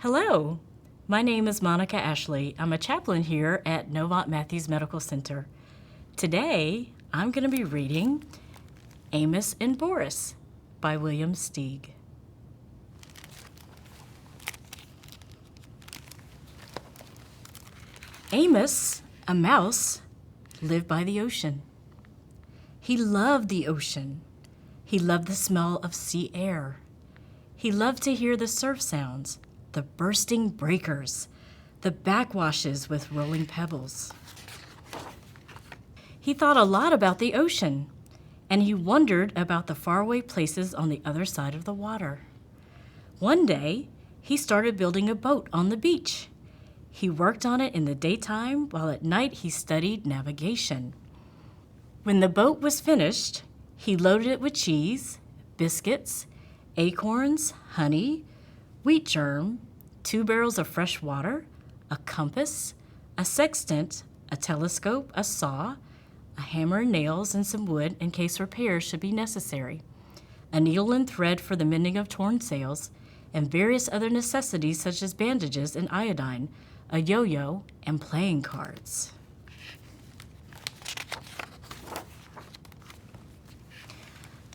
Hello, my name is Monica Ashley. I'm a chaplain here at Novant Matthews Medical Center. Today, I'm going to be reading Amos and Boris by William Steig. Amos, a mouse, lived by the ocean. He loved the ocean. He loved the smell of sea air. He loved to hear the surf sounds, the bursting breakers, the backwashes with rolling pebbles. He thought a lot about the ocean, and he wondered about the faraway places on the other side of the water. One day, he started building a boat on the beach. He worked on it in the daytime, while at night he studied navigation. When the boat was finished, he loaded it with cheese, biscuits, acorns, honey, wheat germ, 2 barrels of fresh water, a compass, a sextant, a telescope, a saw, a hammer and nails, and some wood in case repairs should be necessary, a needle and thread for the mending of torn sails, and various other necessities such as bandages and iodine, a yo-yo, and playing cards.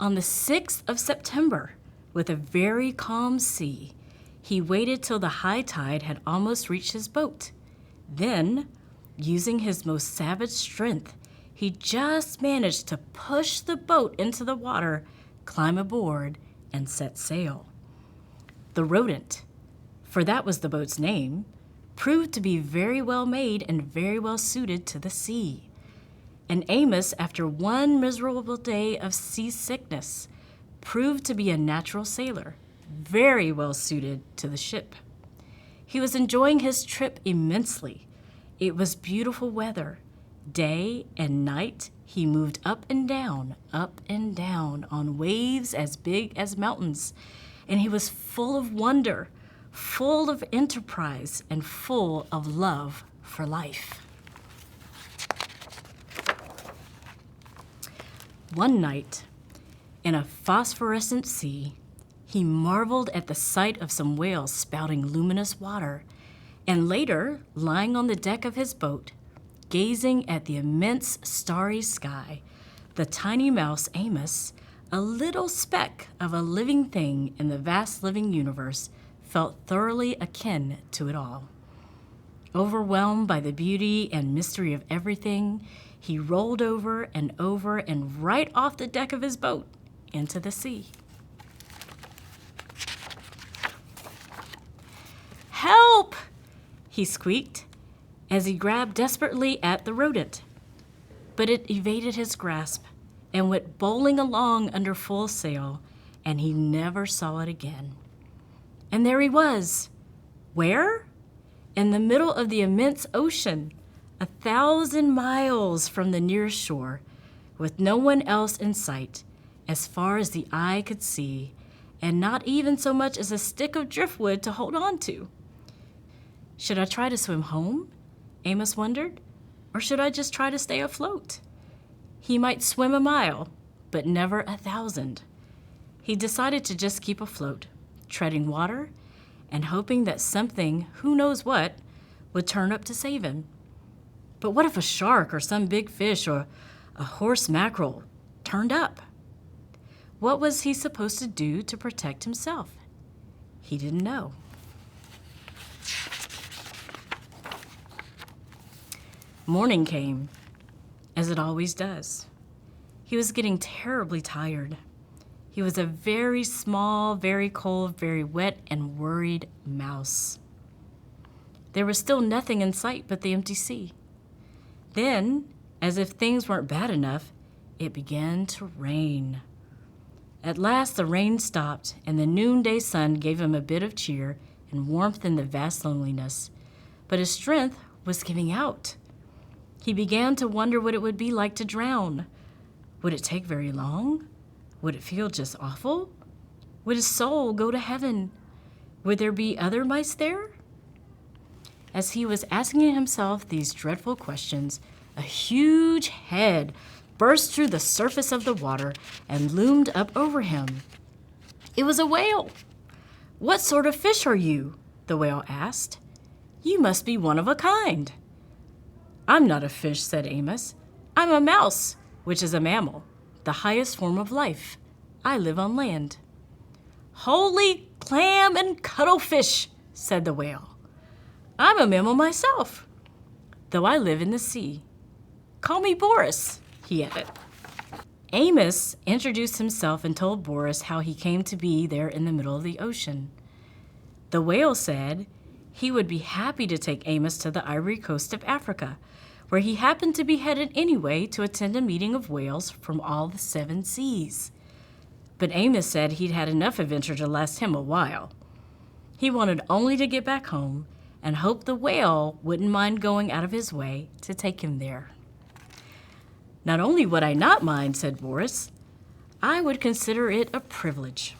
On the 6th of September, with a very calm sea, he waited till the high tide had almost reached his boat. Then, using his most savage strength, he just managed to push the boat into the water, climb aboard, and set sail. The Rodent, for that was the boat's name, proved to be very well made and very well suited to the sea. And Amos, after one miserable day of seasickness, proved to be a natural sailor, very well suited to the ship. He was enjoying his trip immensely. It was beautiful weather. Day and night, he moved up and down on waves as big as mountains. And he was full of wonder, full of enterprise, and full of love for life. One night, in a phosphorescent sea, he marveled at the sight of some whales spouting luminous water, and later, lying on the deck of his boat, gazing at the immense starry sky, the tiny mouse Amos, a little speck of a living thing in the vast living universe, felt thoroughly akin to it all. Overwhelmed by the beauty and mystery of everything, he rolled over and right off the deck of his boat into the sea. "Help!" he squeaked as he grabbed desperately at the rodent. But it evaded his grasp and went bowling along under full sail, and he never saw it again. And there he was. Where? In the middle of the immense ocean, 1,000 miles from the nearest shore, with no one else in sight, as far as the eye could see, and not even so much as a stick of driftwood to hold on to. Should I try to swim home? Amos wondered. Or should I just try to stay afloat? He might swim a mile, but never 1,000. He decided to just keep afloat, treading water and hoping that something, who knows what, would turn up to save him. But what if a shark or some big fish or a horse mackerel turned up? What was he supposed to do to protect himself? He didn't know. Morning came, as it always does. He was getting terribly tired. He was a very small, very cold, very wet, and worried mouse. There was still nothing in sight but the empty sea. Then, as if things weren't bad enough, it began to rain. At last the rain stopped, and the noonday sun gave him a bit of cheer and warmth in the vast loneliness. But his strength was giving out. He began to wonder what it would be like to drown. Would it take very long? Would it feel just awful? Would his soul go to heaven? Would there be other mice there? As he was asking himself these dreadful questions, a huge head burst through the surface of the water and loomed up over him. It was a whale. "What sort of fish are you?" the whale asked. "You must be one of a kind." "I'm not a fish," said Amos. "I'm a mouse, which is a mammal, the highest form of life. I live on land." "Holy clam and cuttlefish," said the whale. "I'm a mammal myself, though I live in the sea. Call me Boris," he added. Amos introduced himself and told Boris how he came to be there in the middle of the ocean. The whale said he would be happy to take Amos to the Ivory Coast of Africa, where he happened to be headed anyway to attend a meeting of whales from all the 7 seas. But Amos said he'd had enough adventure to last him a while. He wanted only to get back home and hoped the whale wouldn't mind going out of his way to take him there. "Not only would I not mind," said Boris, "I would consider it a privilege.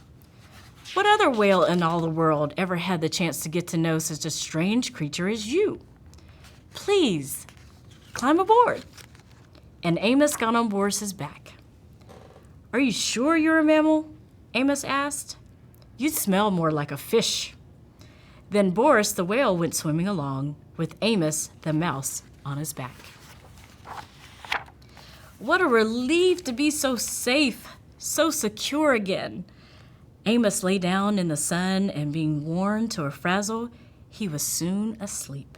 What other whale in all the world ever had the chance to get to know such a strange creature as you? Please, climb aboard." And Amos got on Boris's back. "Are you sure you're a mammal?" Amos asked. "You smell more like a fish." Then Boris the whale went swimming along with Amos the mouse on his back. What a relief to be so safe, so secure again. Amos lay down in the sun, and being worn to a frazzle, he was soon asleep.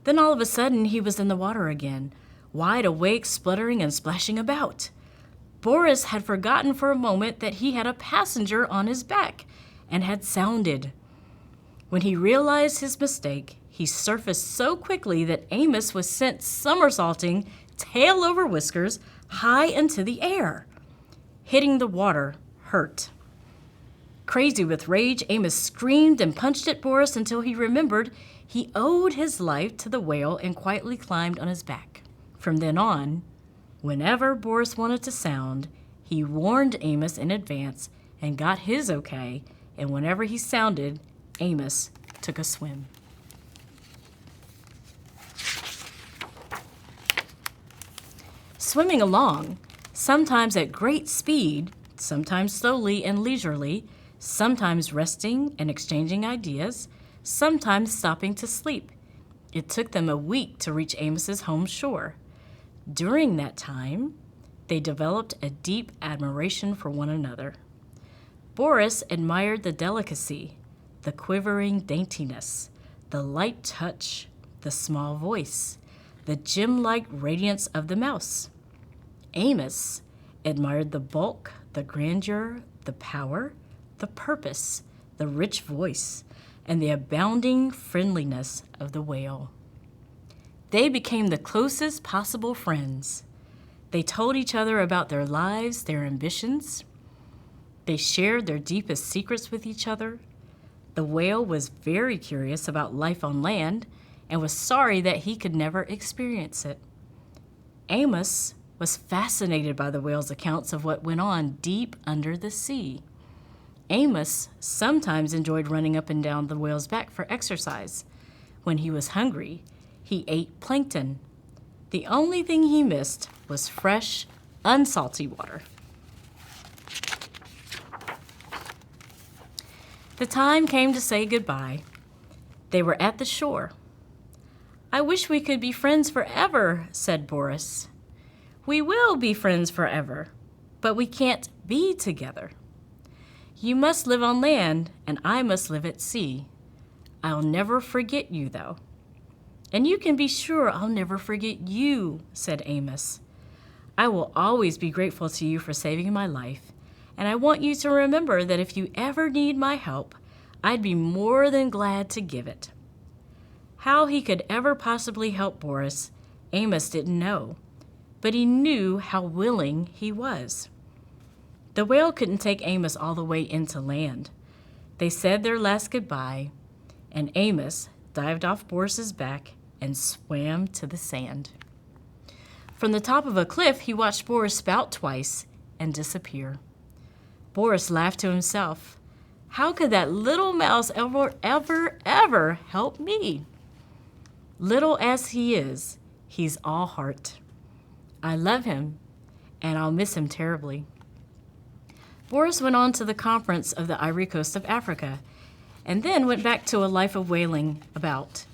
Then all of a sudden he was in the water again, wide awake, spluttering and splashing about. Boris had forgotten for a moment that he had a passenger on his back and had sounded. When he realized his mistake, he surfaced so quickly that Amos was sent somersaulting, tail over whiskers, high into the air. Hitting the water hurt. Crazy with rage, Amos screamed and punched at Boris until he remembered he owed his life to the whale and quietly climbed on his back. From then on, whenever Boris wanted to sound, he warned Amos in advance and got his okay, and whenever he sounded, Amos took a swim. Swimming along, sometimes at great speed, sometimes slowly and leisurely, sometimes resting and exchanging ideas, sometimes stopping to sleep. It took them a week to reach Amos's home shore. During that time, they developed a deep admiration for one another. Boris admired the delicacy, the quivering daintiness, the light touch, the small voice, the gem-like radiance of the mouse. Amos admired the bulk, the grandeur, the power, the purpose, the rich voice, and the abounding friendliness of the whale. They became the closest possible friends. They told each other about their lives, their ambitions. They shared their deepest secrets with each other. The whale was very curious about life on land and was sorry that he could never experience it. Amos was fascinated by the whale's accounts of what went on deep under the sea. Amos sometimes enjoyed running up and down the whale's back for exercise. When he was hungry, he ate plankton. The only thing he missed was fresh, unsalty water. The time came to say goodbye. They were at the shore. "I wish we could be friends forever," said Boris. "We will be friends forever, but we can't be together. You must live on land, and I must live at sea. I'll never forget you, though. And you can be sure I'll never forget you," said Amos. "I will always be grateful to you for saving my life, and I want you to remember that if you ever need my help, I'd be more than glad to give it." How he could ever possibly help Boris, Amos didn't know, but he knew how willing he was. The whale couldn't take Amos all the way into land. They said their last goodbye, and Amos dived off Boris's back and swam to the sand. From the top of a cliff, he watched Boris spout twice and disappear. Boris laughed to himself. How could that little mouse ever help me? Little as he is, he's all heart. I love him, and I'll miss him terribly. Boris went on to the conference of the Ivory Coast of Africa. and then went back to a life of wailing about,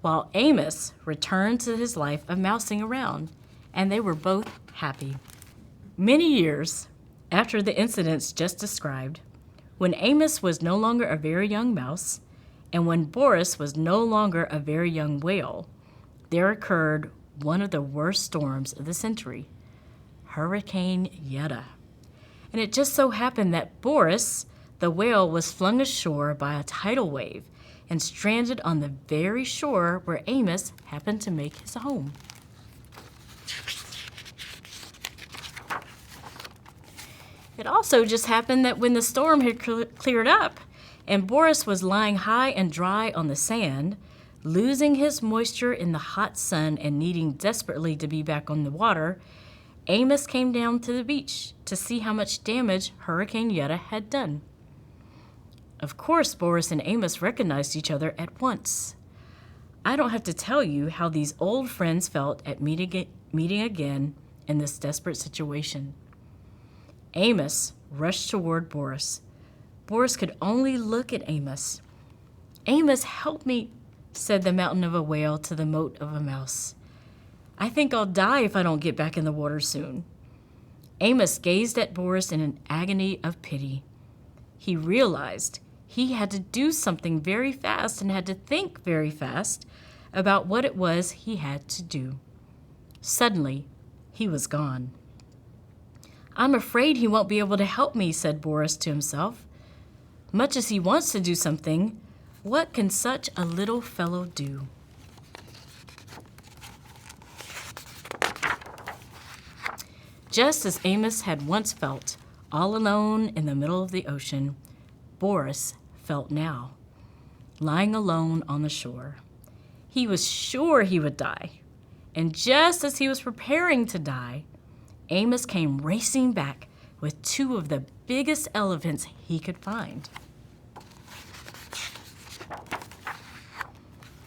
while Amos returned to his life of mousing around, and they were both happy. Many years after the incidents just described, when Amos was no longer a very young mouse, and when Boris was no longer a very young whale, there occurred one of the worst storms of the century, Hurricane Yetta. And it just so happened that Boris, the whale, was flung ashore by a tidal wave and stranded on the very shore where Amos happened to make his home. It also just happened that when the storm had cleared up and Boris was lying high and dry on the sand, losing his moisture in the hot sun and needing desperately to be back on the water, Amos came down to the beach to see how much damage Hurricane Yetta had done. Of course, Boris and Amos recognized each other at once. I don't have to tell you how these old friends felt at meeting again in this desperate situation. Amos rushed toward Boris. Boris could only look at Amos. "Amos, help me," said the mountain of a whale to the mote of a mouse. "I think I'll die if I don't get back in the water soon." Amos gazed at Boris in an agony of pity. He realized he had to do something very fast and had to think very fast about what it was he had to do. Suddenly, he was gone. "I'm afraid he won't be able to help me," said Boris to himself. "Much as he wants to do something, what can such a little fellow do?" Just as Amos had once felt, all alone in the middle of the ocean, Boris felt now, lying alone on the shore. He was sure he would die, and just as he was preparing to die, Amos came racing back with two of the biggest elephants he could find.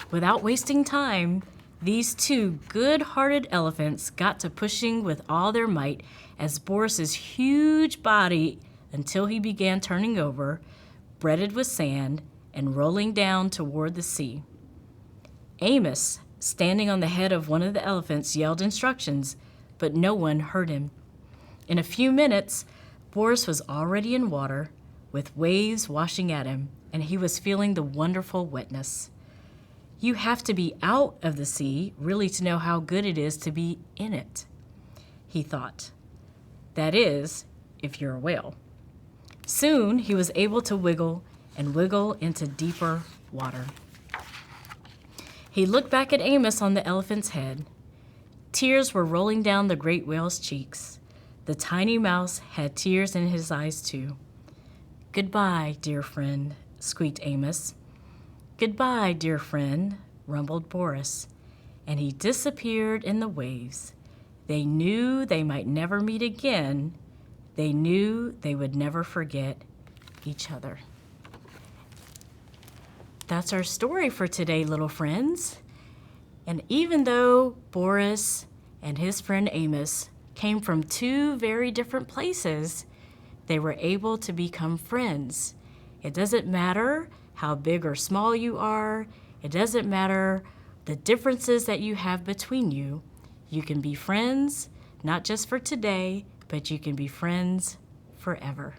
Without wasting time, these two good-hearted elephants got to pushing with all their might as Boris's huge body until he began turning over, breaded with sand, and rolling down toward the sea. Amos, standing on the head of one of the elephants, yelled instructions, but no one heard him. In a few minutes, Boris was already in water, with waves washing at him, and he was feeling the wonderful wetness. You have to be out of the sea really to know how good it is to be in it, he thought. That is, if you're a whale. Soon he was able to wiggle and wiggle into deeper water. He looked back at Amos on the elephant's head. Tears were rolling down the great whale's cheeks. The tiny mouse had tears in his eyes too. "Goodbye, dear friend," squeaked Amos. "Goodbye, dear friend," rumbled Boris, and he disappeared in the waves. They knew they might never meet again. They knew they would never forget each other. That's our story for today, little friends. And even though Boris and his friend Amos came from two very different places, they were able to become friends. It doesn't matter how big or small you are. It doesn't matter the differences that you have between you. You can be friends, not just for today, but you can be friends forever.